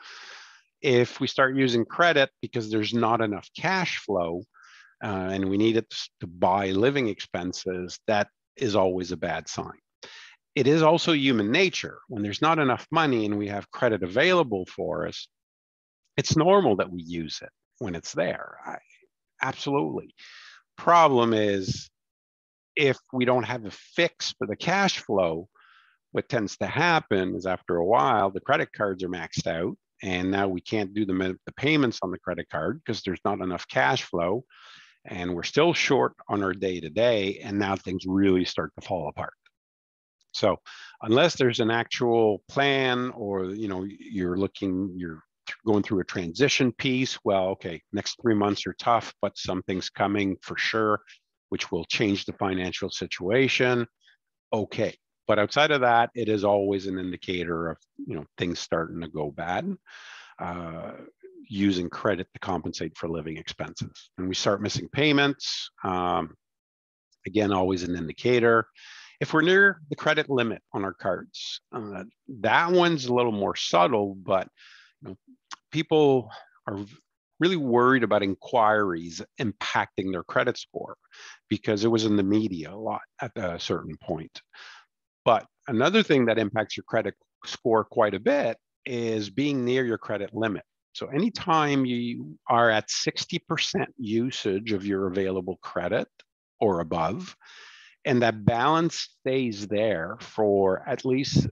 If we start using credit because there's not enough cash flow and we need it to buy living expenses, that is always a bad sign. It is also human nature. When there's not enough money and we have credit available for us, it's normal that we use it when it's there. Absolutely. Problem is, if we don't have a fix for the cash flow, what tends to happen is after a while, the credit cards are maxed out, and now we can't do the payments on the credit card because there's not enough cash flow, and we're still short on our day-to-day, and now things really start to fall apart. So unless there's an actual plan, or you're going through a transition piece, well, okay, next 3 months are tough, but something's coming for sure, which will change the financial situation. Okay. But outside of that, it is always an indicator of things starting to go bad, using credit to compensate for living expenses. And we start missing payments, again, always an indicator. If we're near the credit limit on our cards, that one's a little more subtle, but people are really worried about inquiries impacting their credit score because it was in the media a lot at a certain point. But another thing that impacts your credit score quite a bit is being near your credit limit. So anytime you are at 60% usage of your available credit or above, and that balance stays there for at least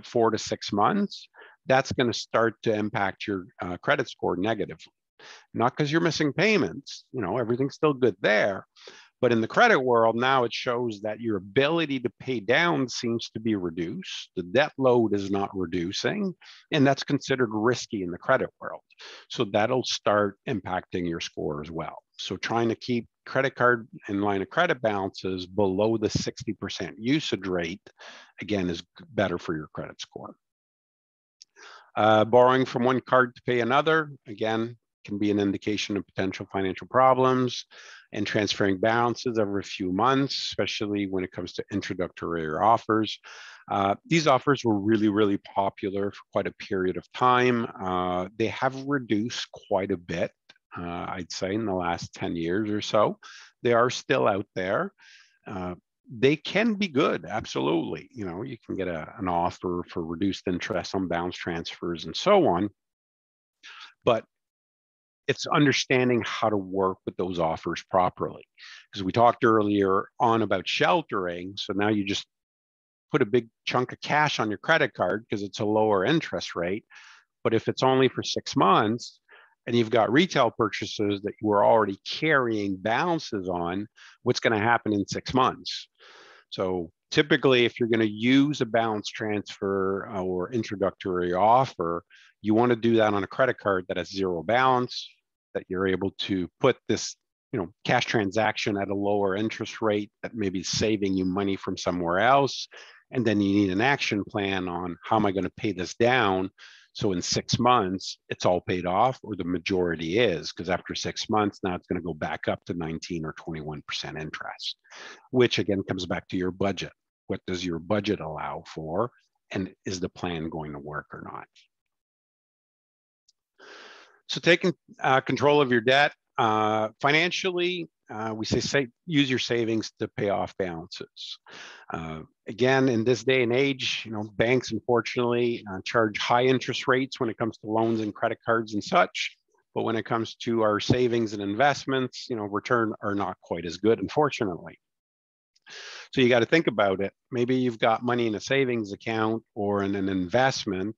4 to 6 months, that's going to start to impact your credit score negatively. Not because you're missing payments, everything's still good there. But in the credit world, now it shows that your ability to pay down seems to be reduced. The debt load is not reducing, and that's considered risky in the credit world. So that'll start impacting your score as well. So trying to keep credit card and line of credit balances below the 60% usage rate, again, is better for your credit score. Borrowing from one card to pay another, again, can be an indication of potential financial problems, and transferring balances every few months, especially when it comes to introductory offers. These offers were really, really popular for quite a period of time. They have reduced quite a bit, I'd say, in the last 10 years or so. They are still out there. They can be good, absolutely. You can get an offer for reduced interest on balance transfers and so on. But it's understanding how to work with those offers properly. Because we talked earlier on about sheltering. So now you just put a big chunk of cash on your credit card because it's a lower interest rate. But if it's only for 6 months and you've got retail purchases that you were already carrying balances on, what's going to happen in 6 months? So typically, if you're going to use a balance transfer or introductory offer, you want to do that on a credit card that has zero balance, that you're able to put this cash transaction at a lower interest rate that may be saving you money from somewhere else. And then you need an action plan on how am I going to pay this down? So in 6 months, it's all paid off, or the majority is, because after 6 months, now it's going to go back up to 19 or 21% interest, which again comes back to your budget. What does your budget allow for? And is the plan going to work or not? So taking control of your debt, financially, we say use your savings to pay off balances. Again, in this day and age, banks unfortunately charge high interest rates when it comes to loans and credit cards and such. But when it comes to our savings and investments, return are not quite as good, unfortunately. So you got to think about it. Maybe you've got money in a savings account or in an investment,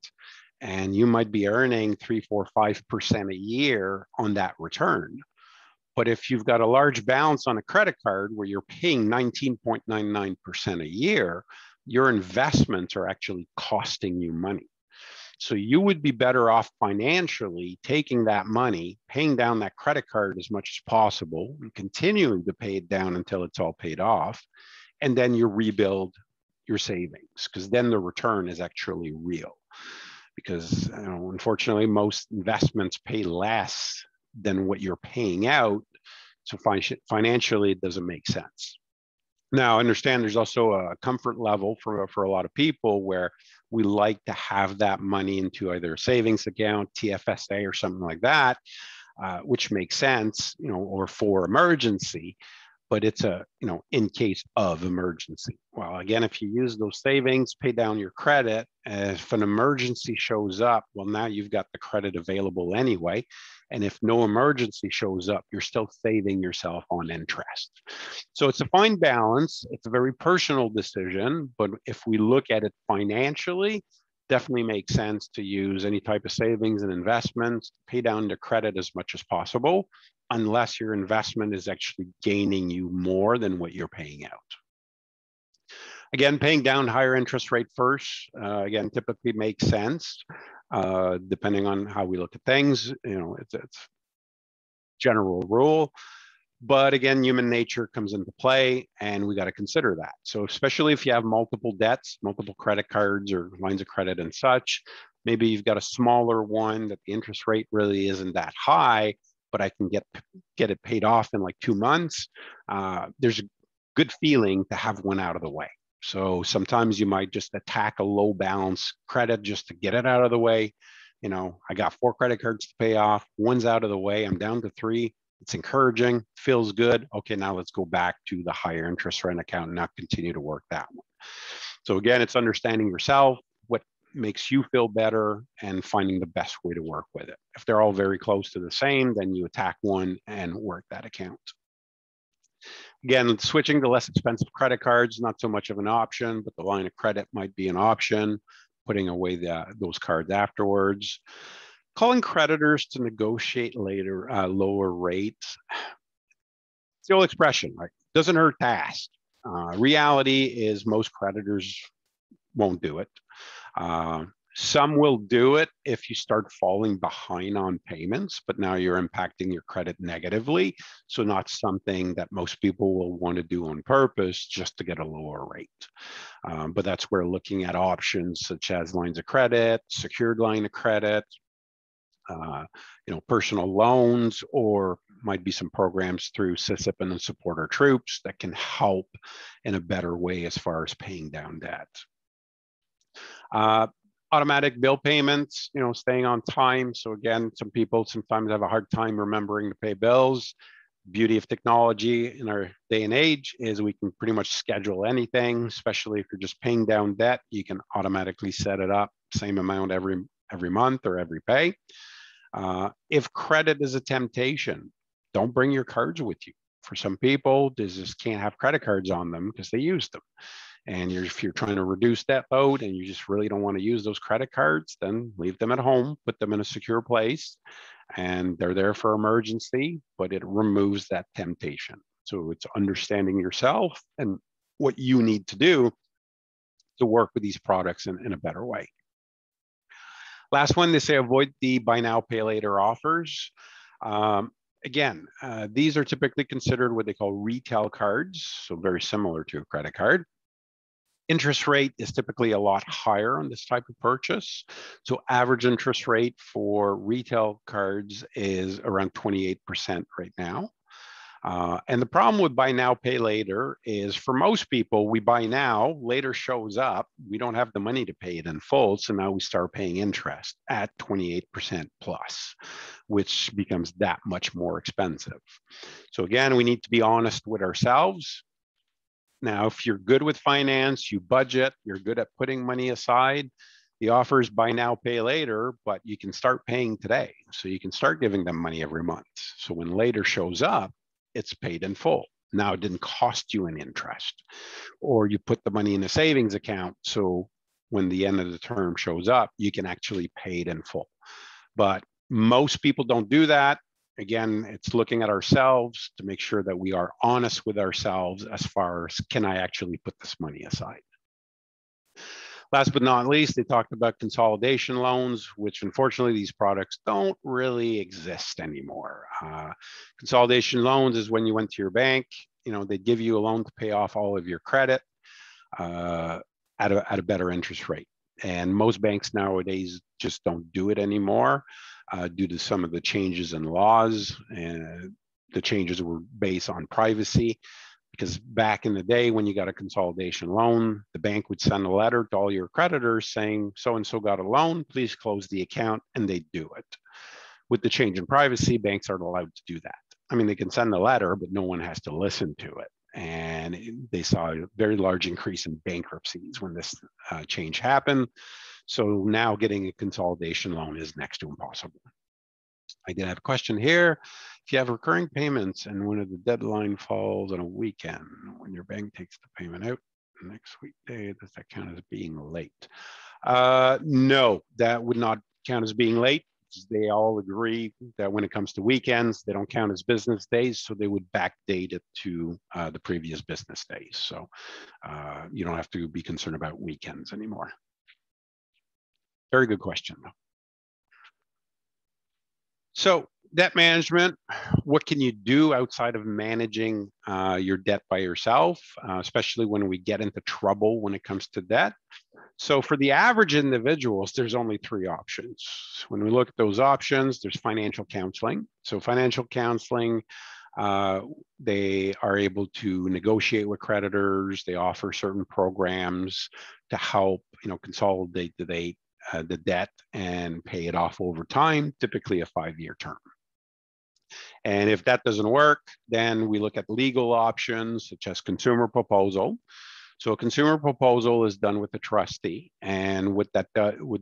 and you might be earning 3, 4, 5% a year on that return. But if you've got a large balance on a credit card where you're paying 19.99% a year, your investments are actually costing you money. So you would be better off financially taking that money, paying down that credit card as much as possible, and continuing to pay it down until it's all paid off. And then you rebuild your savings, because then the return is actually real. Because unfortunately, most investments pay less than what you're paying out. So financially, it doesn't make sense. Now, understand there's also a comfort level for a lot of people where we like to have that money into either a savings account, TFSA, or something like that, which makes sense, or for emergency. But it's in case of emergency. Well, again, if you use those savings, pay down your credit, if an emergency shows up, well, now you've got the credit available anyway. And if no emergency shows up, you're still saving yourself on interest. So it's a fine balance. It's a very personal decision, but if we look at it financially, definitely makes sense to use any type of savings and investments, pay down the credit as much as possible, unless your investment is actually gaining you more than what you're paying out. Again, paying down higher interest rate first, again, typically makes sense, depending on how we look at things. It's general rule. But again, human nature comes into play, and we got to consider that. So especially if you have multiple debts, multiple credit cards or lines of credit and such, maybe you've got a smaller one that the interest rate really isn't that high, but I can get it paid off in like 2 months. There's a good feeling to have one out of the way. So sometimes you might just attack a low balance credit just to get it out of the way. I got 4 credit cards to pay off. One's out of the way. I'm down to 3. It's encouraging, feels good. Okay, now let's go back to the higher interest rate account and not continue to work that one. So again, it's understanding yourself, what makes you feel better, and finding the best way to work with it. If they're all very close to the same, then you attack one and work that account. Again, switching to less expensive credit cards, not so much of an option, but the line of credit might be an option, putting away those cards afterwards. Calling creditors to negotiate later lower rates. It's the old expression, right? Doesn't hurt to ask. Reality is most creditors won't do it. Some will do it if you start falling behind on payments, but now you're impacting your credit negatively. So not something that most people will want to do on purpose just to get a lower rate. But that's where looking at options such as lines of credit, secured line of credit, personal loans, or might be some programs through SISIP and the support our troops that can help in a better way as far as paying down debt. Automatic bill payments, staying on time. So again, some people sometimes have a hard time remembering to pay bills. Beauty of technology in our day and age is we can pretty much schedule anything, especially if you're just paying down debt. You can automatically set it up, same amount every month or every pay. If credit is a temptation, don't bring your cards with you. For some people, they just can't have credit cards on them because they use them. And if you're trying to reduce that load and you just really don't want to use those credit cards, then leave them at home, put them in a secure place, and they're there for emergency, but it removes that temptation. So it's understanding yourself and what you need to do to work with these products in a better way. Last one, they say avoid the buy now, pay later offers. Again, these are typically considered what they call retail cards, so very similar to a credit card. Interest rate is typically a lot higher on this type of purchase. So average interest rate for retail cards is around 28% right now. And the problem with buy now, pay later is for most people, we buy now, later shows up, we don't have the money to pay it in full. So now we start paying interest at 28% plus, which becomes that much more expensive. So again, we need to be honest with ourselves. Now, if you're good with finance, you budget, you're good at putting money aside, the offer is buy now, pay later, but you can start paying today. So you can start giving them money every month. So when later shows up, it's paid in full. Now it didn't cost you an interest, or you put the money in a savings account. So when the end of the term shows up, you can actually pay it in full. But most people don't do that. Again, it's looking at ourselves to make sure that we are honest with ourselves as far as, can I actually put this money aside? Last but not least, they talked about consolidation loans, which unfortunately these products don't really exist anymore. Consolidation loans is when you went to your bank, they give you a loan to pay off all of your credit at a better interest rate. And most banks nowadays just don't do it anymore due to some of the changes in laws, and the changes were based on privacy. Because back in the day when you got a consolidation loan, the bank would send a letter to all your creditors saying, so-and-so got a loan, please close the account, and they do it. With the change in privacy, banks aren't allowed to do that. I mean, they can send a letter, but no one has to listen to it. And they saw a very large increase in bankruptcies when this change happened. So now getting a consolidation loan is next to impossible. I did have a question here. If you have recurring payments and when the deadline falls on a weekend, when your bank takes the payment out the next weekday, does that count as being late? No, that would not count as being late. They all agree that when it comes to weekends, they don't count as business days, so they would backdate it to the previous business days. So you don't have to be concerned about weekends anymore. Very good question, though. So debt management, what can you do outside of managing your debt by yourself, especially when we get into trouble when it comes to debt? So for the average individuals, there's only 3 options. When we look at those options, there's financial counseling. So financial counseling, they are able to negotiate with creditors. They offer certain programs to help, consolidate the debt and pay it off over time, typically a 5-year term. And if that doesn't work, then we look at legal options such as consumer proposal. So a consumer proposal is done with a trustee, and what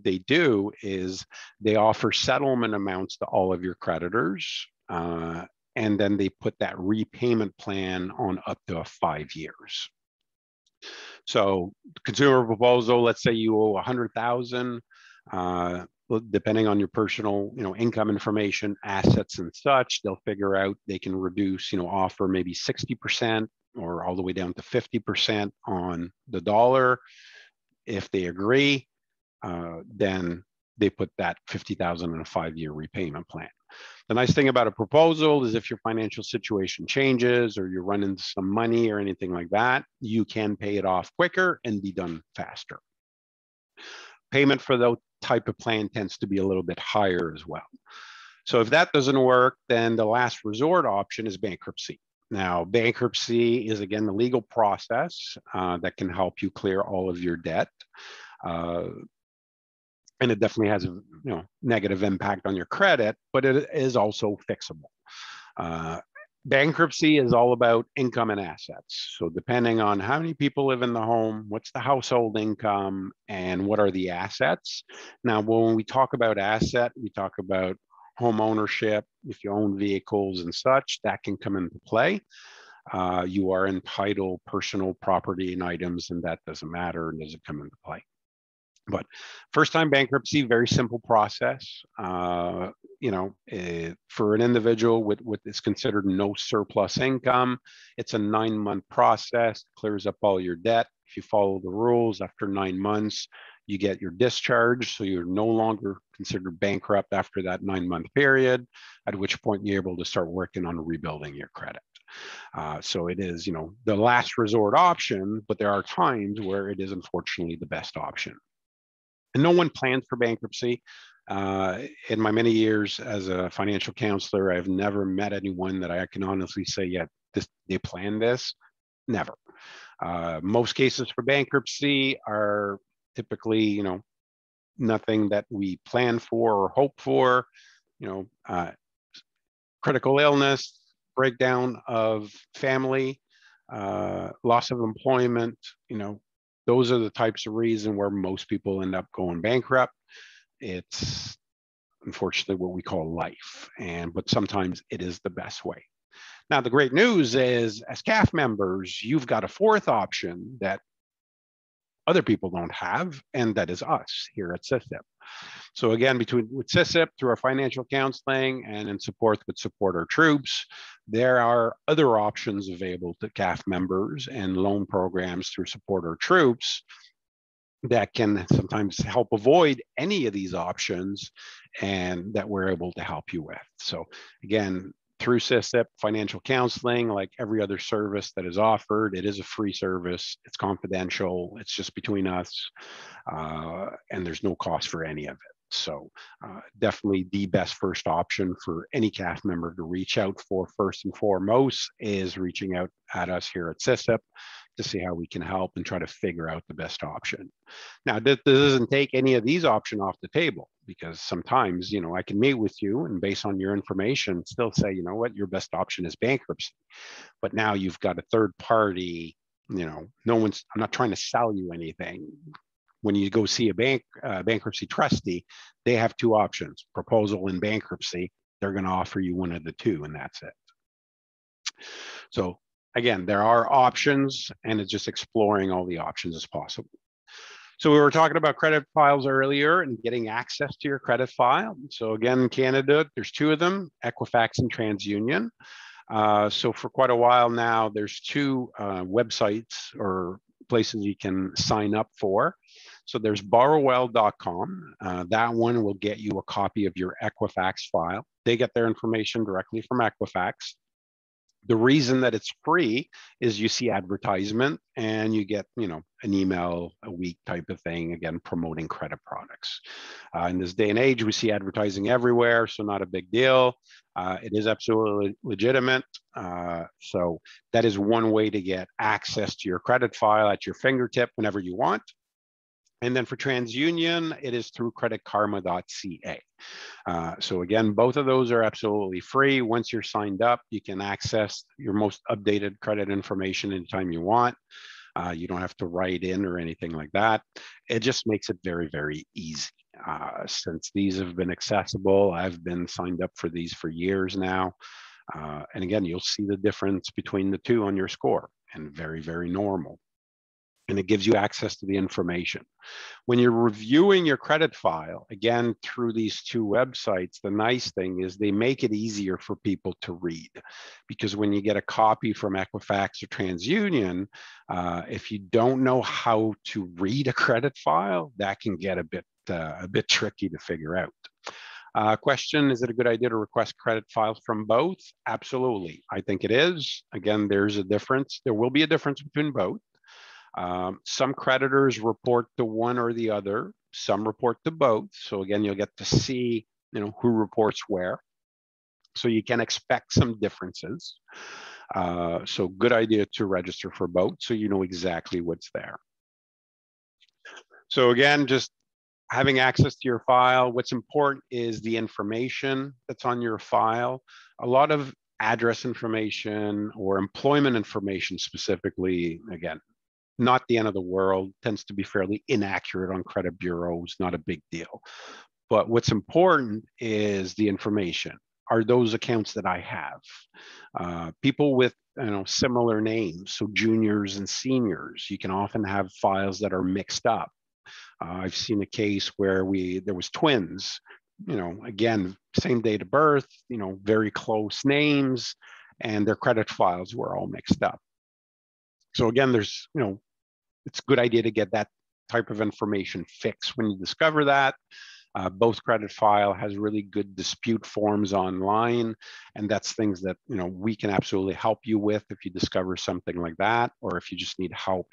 they do is they offer settlement amounts to all of your creditors, and then they put that repayment plan on up to 5 years. So consumer proposal, let's say you owe $100,000, depending on your personal, income information, assets and such, they'll figure out they can reduce, offer maybe 60% or all the way down to 50% on the dollar. If they agree, then they put that $50,000 in a 5-year repayment plan. The nice thing about a proposal is if your financial situation changes or you run into some money or anything like that, you can pay it off quicker and be done faster. Payment for that type of plan tends to be a little bit higher as well. So if that doesn't work, then the last resort option is bankruptcy. Now, bankruptcy is, again, the legal process that can help you clear all of your debt. And it definitely has a negative impact on your credit, but it is also fixable. Bankruptcy is all about income and assets. So depending on how many people live in the home, what's the household income, and what are the assets. Now, when we talk about asset, we talk about home ownership. If you own vehicles and such, that can come into play. You are entitled personal property and items, and that doesn't matter and doesn't come into play. But first-time bankruptcy, very simple process. For an individual with what is considered no surplus income, it's a 9-month process, clears up all your debt. If you follow the rules, after 9 months, you get your discharge, so you're no longer considered bankrupt after that 9-month period, at which point you're able to start working on rebuilding your credit. So it is, the last resort option, but there are times where it is unfortunately the best option. And no one plans for bankruptcy. In my many years as a financial counselor, I've never met anyone that I can honestly say, yeah, they planned this. Never. Most cases for bankruptcy are typically, nothing that we plan for or hope for. Critical illness, breakdown of family, loss of employment, those are the types of reasons where most people end up going bankrupt. It's unfortunately what we call life, but sometimes it is the best way. Now, the great news is, as CAF members, you've got a 4th option that other people don't have, and that is us here at SISIP. So again, with SISIP, through our financial counseling and in support with Support Our Troops, there are other options available to CAF members and loan programs through Support Our Troops that can sometimes help avoid any of these options and that we're able to help you with. So again, through SISIP, financial counseling, like every other service that is offered, it is a free service. It's confidential. It's just between us, and there's no cost for any of it. So definitely the best first option for any cast member to reach out for first and foremost is reaching out at us here at SISIP to see how we can help and try to figure out the best option. Now, this doesn't take any of these options off the table, because sometimes, I can meet with you and based on your information, still say, you know what, your best option is bankruptcy. But now you've got a third party, I'm not trying to sell you anything. When you go see a bankruptcy trustee, they have two options, proposal and bankruptcy. They're going to offer you one of the two, and that's it. So again, there are options, and it's just exploring all the options as possible. So we were talking about credit files earlier and getting access to your credit file. So again, in Canada, there's two of them, Equifax and TransUnion. So for quite a while now, there's two websites or places you can sign up for. So there's borrowwell.com. That one will get you a copy of your Equifax file. They get their information directly from Equifax. The reason that it's free is you see advertisement and you get, an email a week type of thing, again, promoting credit products. In this day and age, we see advertising everywhere, so not a big deal. It is absolutely legitimate. So that is one way to get access to your credit file at your fingertip whenever you want. And then for TransUnion, it is through creditkarma.ca. So again, both of those are absolutely free. Once you're signed up, you can access your most updated credit information anytime you want. You don't have to write in or anything like that. It just makes it very, very easy. Since these have been accessible, I've been signed up for these for years now. And again, you'll see the difference between the two on your score, and very, very normal. And it gives you access to the information. When you're reviewing your credit file, again, through these two websites, the nice thing is they make it easier for people to read. Because when you get a copy from Equifax or TransUnion, if you don't know how to read a credit file, that can get a bit tricky to figure out. Question, is it a good idea to request credit files from both? Absolutely. I think it is. Again, there's a difference. There will be a difference between both. Some creditors report to one or the other. Some report to both. So again, you'll get to see, who reports where. So you can expect some differences. So good idea to register for both so you know exactly what's there. So again, just having access to your file. What's important is the information that's on your file. A lot of address information or employment information specifically, again, not the end of the world, tends to be fairly inaccurate on credit bureaus, not a big deal. But what's important is the information. Are those accounts that I have? People with similar names, so juniors and seniors, you can often have files that are mixed up. I've seen a case where there was twins, again, same date of birth, very close names, and their credit files were all mixed up. So again, there's, it's a good idea to get that type of information fixed when you discover that. Both credit file has really good dispute forms online, and that's things that we can absolutely help you with if you discover something like that, or if you just need help,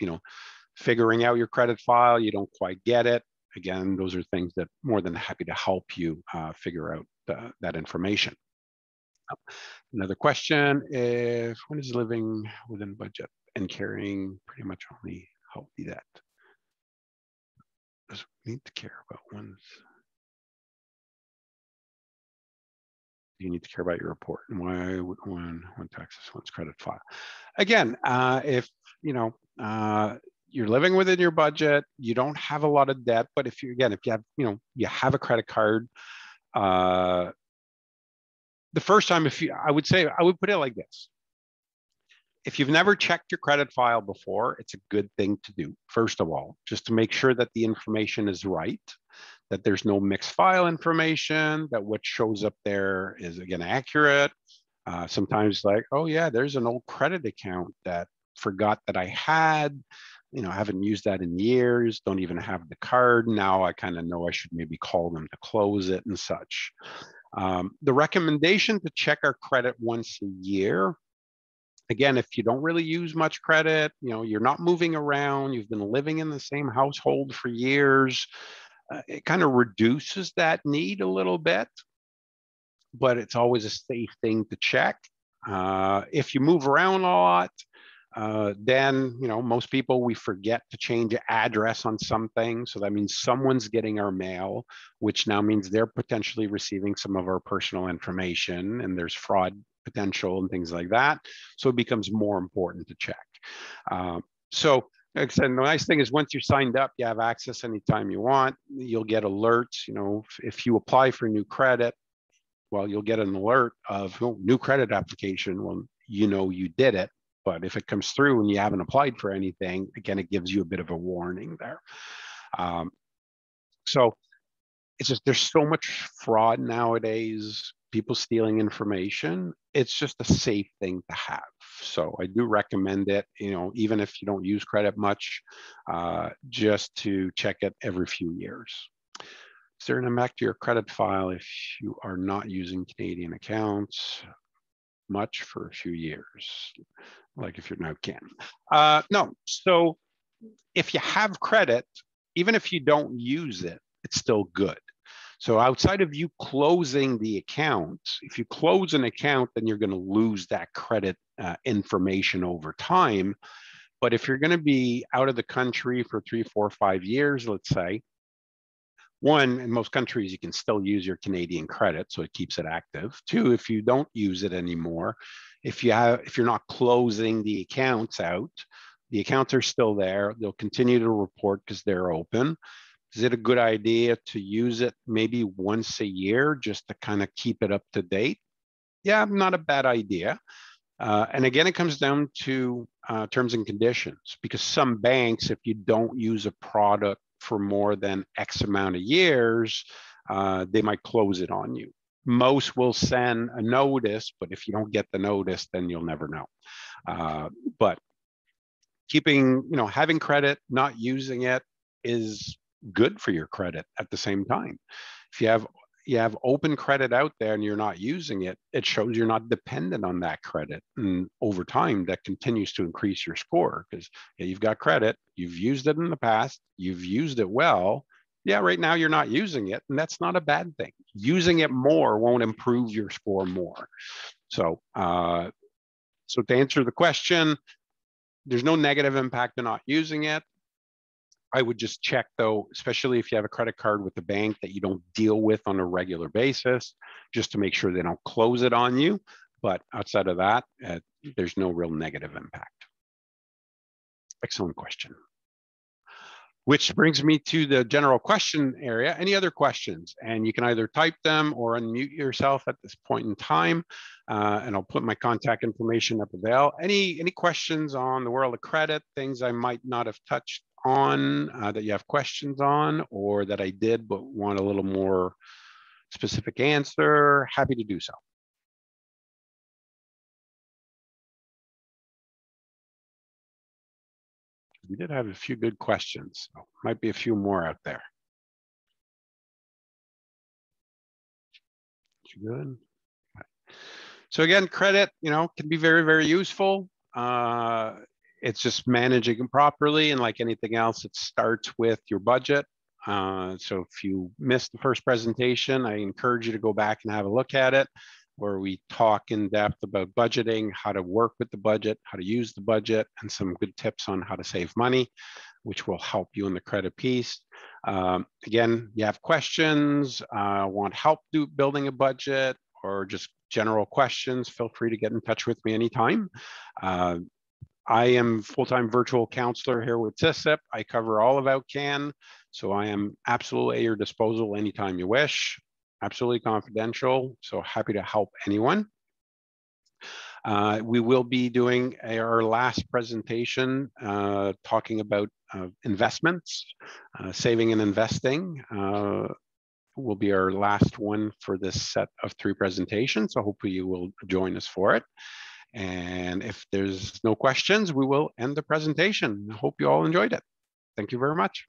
figuring out your credit file, you don't quite get it. Again, those are things that more than happy to help you figure out that information. Another question: if one is living within budget and carrying pretty much only healthy debt, does need to care about one's? You need to care about your report, and why would one taxes one's credit file? Again, if you're living within your budget, you don't have a lot of debt, but if you have you have a credit card, the first time, I would put it like this: if you've never checked your credit file before, it's a good thing to do, first of all, just to make sure that the information is right, that there's no mixed file information, that what shows up there is, again, accurate. Sometimes like, oh yeah, there's an old credit account that forgot that I had, I haven't used that in years, don't even have the card. Now I kind of know I should maybe call them to close it and such. The recommendation to check our credit once a year. Again, if you don't really use much credit, you're not moving around, you've been living in the same household for years, It kind of reduces that need a little bit, but it's always a safe thing to check. If you move around a lot, then, most people, we forget to change address on something. So that means someone's getting our mail, which now means they're potentially receiving some of our personal information, and there's fraud potential and things like that. So it becomes more important to check. So like I said, the nice thing is once you're signed up, you have access anytime you want. You'll get alerts. If you apply for new credit, well, you'll get an alert of new credit application. Well, you did it. But if it comes through and you haven't applied for anything, again, it gives you a bit of a warning there. So it's just, there's so much fraud nowadays, people stealing information. It's just a safe thing to have. So I do recommend it, even if you don't use credit much, just to check it every few years. Is there an impact to your credit file if you are not using Canadian accounts much for a few years? Like if you're now can. No, so if you have credit, even if you don't use it, it's still good. So outside of you closing the account, if you close an account, then you're going to lose that credit information over time. But if you're going to be out of the country for 3, 4, 5 years, let's say, one, in most countries, you can still use your Canadian credit, so it keeps it active. Two, if you don't use it anymore, if you're not closing the accounts out, the accounts are still there. They'll continue to report because they're open. Is it a good idea to use it maybe once a year just to kind of keep it up to date? Yeah, not a bad idea. And again, it comes down to terms and conditions, because some banks, if you don't use a product for more than X amount of years, they might close it on you. Most will send a notice, but if you don't get the notice, then you'll never know. But having credit, not using it is good for your credit at the same time. If you have open credit out there and you're not using it, it shows you're not dependent on that credit. And over time, that continues to increase your score, because you've got credit, you've used it in the past, you've used it well. Yeah, right now you're not using it, and that's not a bad thing. Using it more won't improve your score more. So, so to answer the question, there's no negative impact to not using it. I would just check, though, especially if you have a credit card with the bank that you don't deal with on a regular basis, just to make sure they don't close it on you. But outside of that, there's no real negative impact. Excellent question. Which brings me to the general question area. Any other questions? And you can either type them or unmute yourself at this point in time. And I'll put my contact information up there. Any questions on the world of credit, things I might not have touched on that you have questions on, or that I did but want a little more specific answer? Happy to do so. We did have a few good questions. So might be a few more out there. Good. So again, credit, can be very, very useful. It's just managing it properly, and like anything else, it starts with your budget. So if you missed the first presentation, I encourage you to go back and have a look at it, where we talk in depth about budgeting, how to work with the budget, how to use the budget, and some good tips on how to save money, which will help you in the credit piece. Again, you have questions, want help building a budget, or just general questions, feel free to get in touch with me anytime. I am full-time virtual counselor here with SISIP. I cover all of OutCan, so I am absolutely at your disposal anytime you wish. Absolutely confidential, so happy to help anyone. We will be doing our last presentation talking about investments, saving and investing. Will be our last one for this set of 3 presentations, so hopefully you will join us for it. And if there's no questions, we will end the presentation. I hope you all enjoyed it. Thank you very much.